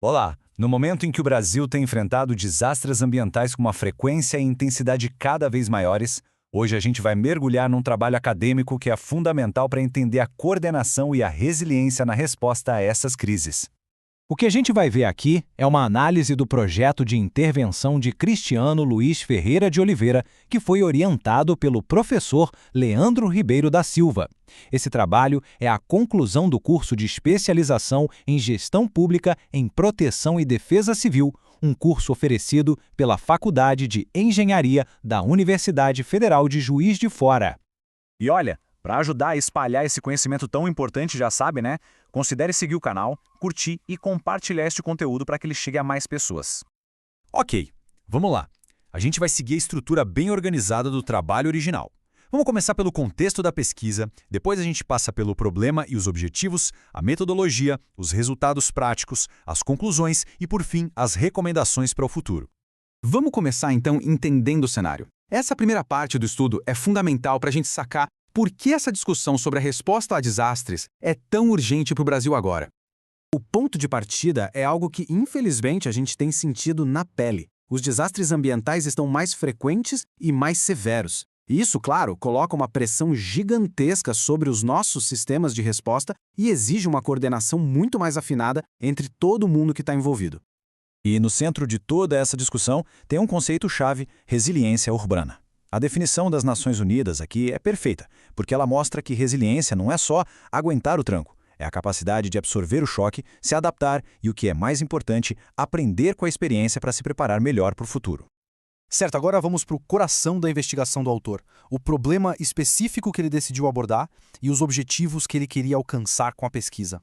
Olá! No momento em que o Brasil tem enfrentado desastres ambientais com uma frequência e intensidade cada vez maiores, hoje a gente vai mergulhar num trabalho acadêmico que é fundamental para entender a coordenação e a resiliência na resposta a essas crises. O que a gente vai ver aqui é uma análise do projeto de intervenção de Cristiano Luiz Ferreira de Oliveira, que foi orientado pelo professor Leandro Ribeiro da Silva. Esse trabalho é a conclusão do curso de especialização em Gestão Pública em Proteção e Defesa Civil, um curso oferecido pela Faculdade de Engenharia da Universidade Federal de Juiz de Fora. E olha, para ajudar a espalhar esse conhecimento tão importante, já sabe, né? Considere seguir o canal, curtir e compartilhar este conteúdo para que ele chegue a mais pessoas. Ok, vamos lá. A gente vai seguir a estrutura bem organizada do trabalho original. Vamos começar pelo contexto da pesquisa, depois a gente passa pelo problema e os objetivos, a metodologia, os resultados práticos, as conclusões e, por fim, as recomendações para o futuro. Vamos começar, então, entendendo o cenário. Essa primeira parte do estudo é fundamental para a gente sacar por que essa discussão sobre a resposta a desastres é tão urgente para o Brasil agora. O ponto de partida é algo que, infelizmente, a gente tem sentido na pele. Os desastres ambientais estão mais frequentes e mais severos. E isso, claro, coloca uma pressão gigantesca sobre os nossos sistemas de resposta e exige uma coordenação muito mais afinada entre todo mundo que está envolvido. E no centro de toda essa discussão tem um conceito-chave: resiliência urbana. A definição das Nações Unidas aqui é perfeita, porque ela mostra que resiliência não é só aguentar o tranco, é a capacidade de absorver o choque, se adaptar e, o que é mais importante, aprender com a experiência para se preparar melhor para o futuro. Certo, agora vamos para o coração da investigação do autor, o problema específico que ele decidiu abordar e os objetivos que ele queria alcançar com a pesquisa.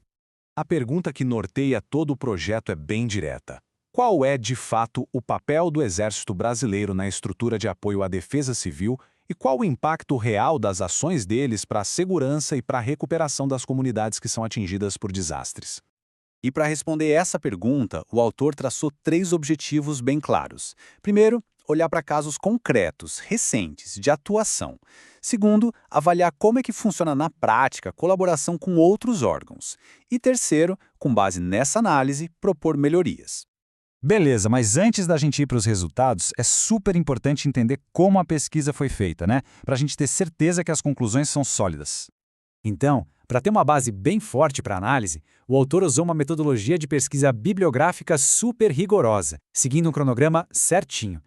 A pergunta que norteia todo o projeto é bem direta. Qual é, de fato, o papel do Exército Brasileiro na estrutura de apoio à defesa civil e qual o impacto real das ações deles para a segurança e para a recuperação das comunidades que são atingidas por desastres? E para responder essa pergunta, o autor traçou 3 objetivos bem claros. Primeiro, olhar para casos concretos, recentes, de atuação. Segundo, avaliar como é que funciona na prática a colaboração com outros órgãos. E terceiro, com base nessa análise, propor melhorias. Beleza, mas antes da gente ir para os resultados, é super importante entender como a pesquisa foi feita, né? Para a gente ter certeza que as conclusões são sólidas. Então, para ter uma base bem forte para a análise, o autor usou uma metodologia de pesquisa bibliográfica super rigorosa, seguindo um cronograma certinho.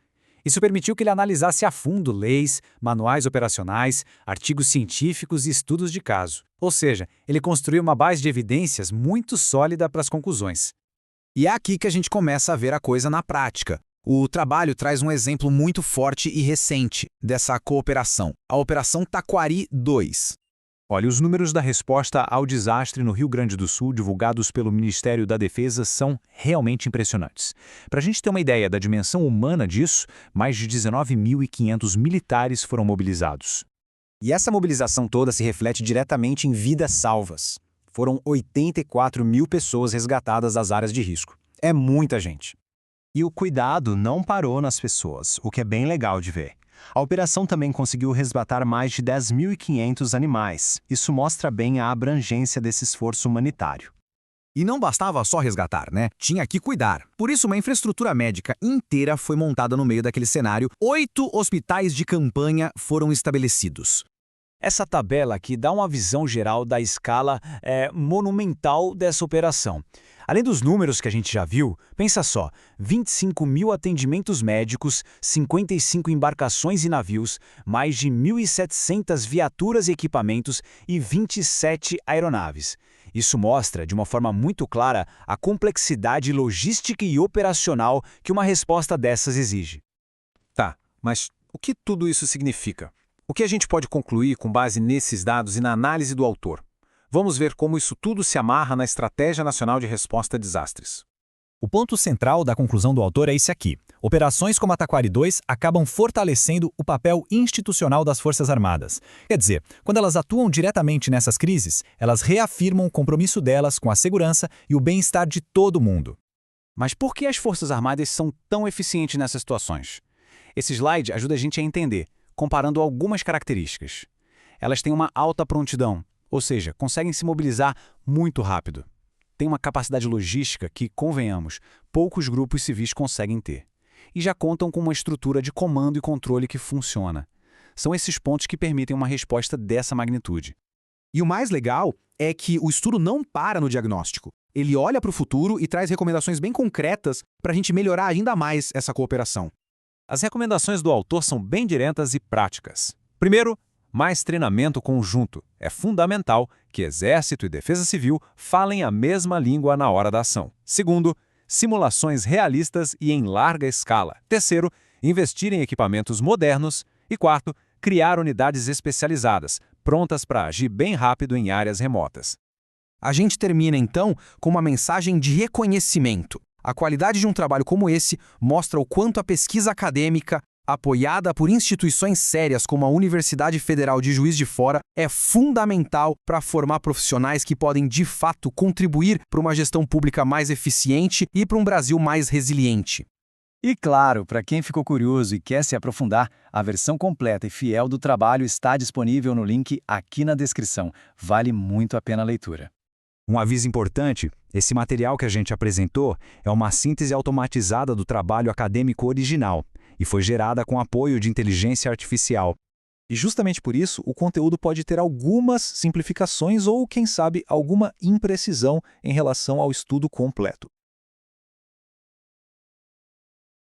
Isso permitiu que ele analisasse a fundo leis, manuais operacionais, artigos científicos e estudos de caso. Ou seja, ele construiu uma base de evidências muito sólida para as conclusões. E é aqui que a gente começa a ver a coisa na prática. O trabalho traz um exemplo muito forte e recente dessa cooperação, a Operação Taquari 2. Olha, os números da resposta ao desastre no Rio Grande do Sul, divulgados pelo Ministério da Defesa, são realmente impressionantes. Para a gente ter uma ideia da dimensão humana disso, mais de 19.500 militares foram mobilizados. E essa mobilização toda se reflete diretamente em vidas salvas. Foram 84 mil pessoas resgatadas das áreas de risco. É muita gente. E o cuidado não parou nas pessoas, o que é bem legal de ver. A operação também conseguiu resgatar mais de 10.500 animais. Isso mostra bem a abrangência desse esforço humanitário. E não bastava só resgatar, né? Tinha que cuidar. Por isso, uma infraestrutura médica inteira foi montada no meio daquele cenário. 8 hospitais de campanha foram estabelecidos. Essa tabela aqui dá uma visão geral da escala monumental dessa operação. Além dos números que a gente já viu, pensa só, 25 mil atendimentos médicos, 55 embarcações e navios, mais de 1.700 viaturas e equipamentos e 27 aeronaves. Isso mostra, de uma forma muito clara, a complexidade logística e operacional que uma resposta dessas exige. Tá, mas o que tudo isso significa? O que a gente pode concluir com base nesses dados e na análise do autor? Vamos ver como isso tudo se amarra na Estratégia Nacional de Resposta a Desastres. O ponto central da conclusão do autor é esse aqui. Operações como a Taquari 2 acabam fortalecendo o papel institucional das Forças Armadas. Quer dizer, quando elas atuam diretamente nessas crises, elas reafirmam o compromisso delas com a segurança e o bem-estar de todo mundo. Mas por que as Forças Armadas são tão eficientes nessas situações? Esse slide ajuda a gente a entender, comparando algumas características. Elas têm uma alta prontidão, ou seja, conseguem se mobilizar muito rápido. tem uma capacidade logística que, convenhamos, poucos grupos civis conseguem ter. E já contam com uma estrutura de comando e controle que funciona. São esses pontos que permitem uma resposta dessa magnitude. E o mais legal é que o estudo não para no diagnóstico. Ele olha para o futuro e traz recomendações bem concretas para a gente melhorar ainda mais essa cooperação. As recomendações do autor são bem diretas e práticas. Primeiro, mais treinamento conjunto. É fundamental que Exército e Defesa Civil falem a mesma língua na hora da ação. Segundo, simulações realistas e em larga escala. Terceiro, investir em equipamentos modernos. E quarto, criar unidades especializadas, prontas para agir bem rápido em áreas remotas. A gente termina, então, com uma mensagem de reconhecimento. A qualidade de um trabalho como esse mostra o quanto a pesquisa acadêmica, apoiada por instituições sérias como a Universidade Federal de Juiz de Fora, é fundamental para formar profissionais que podem, de fato, contribuir para uma gestão pública mais eficiente e para um Brasil mais resiliente. E claro, para quem ficou curioso e quer se aprofundar, a versão completa e fiel do trabalho está disponível no link aqui na descrição. Vale muito a pena a leitura. Um aviso importante, esse material que a gente apresentou é uma síntese automatizada do trabalho acadêmico original e foi gerada com apoio de inteligência artificial. E justamente por isso, o conteúdo pode ter algumas simplificações ou, quem sabe, alguma imprecisão em relação ao estudo completo.